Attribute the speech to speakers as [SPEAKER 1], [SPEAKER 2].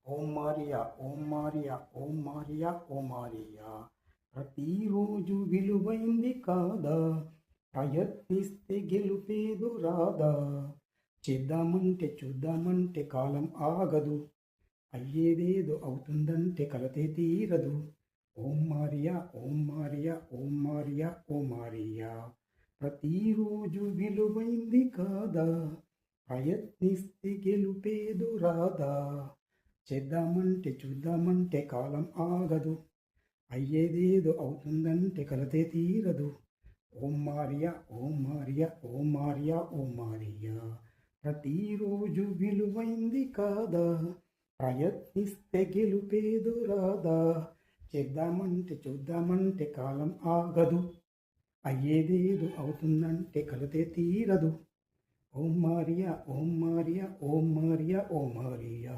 [SPEAKER 1] ఓం Maria ఓం Maria ఓం Maria ఓం Maria. ప్రతిరోజు విలువైంది కాదా, ప్రయత్నిస్తే గెలుపేదు రాదా. చేద్దామంటే చూద్దామంటే కాలం ఆగదు, అయ్యేదేదో అవుతుందంటే కలతే తీరదు. ఓం మారియా ఓం మారియా ఓం మారియా ఓం మారియా. ప్రతిరోజు విలువైంది కాదా, ప్రయత్నిస్తే గెలుపేదు రాదా. చేద్దామంటే చూద్దామంటే కాలం ఆగదు, అయ్యేదేదో అవుతుందంటే కలతే తీరదు. ఓం మారియా ఓం మారియా ఓం మారియా ఓం మారియా. ప్రతిరోజు విలువైంది కాదా, ప్రయత్నిస్తే గెలుపేదు రాదా. చేద్దామంటే చూద్దామంటే కాలం ఆగదు, అయ్యేదేదో అవుతుందంటే కలతే తీరదు. ఓం మారియా ఓం మారియా ఓం మారియా ఓం మారియా.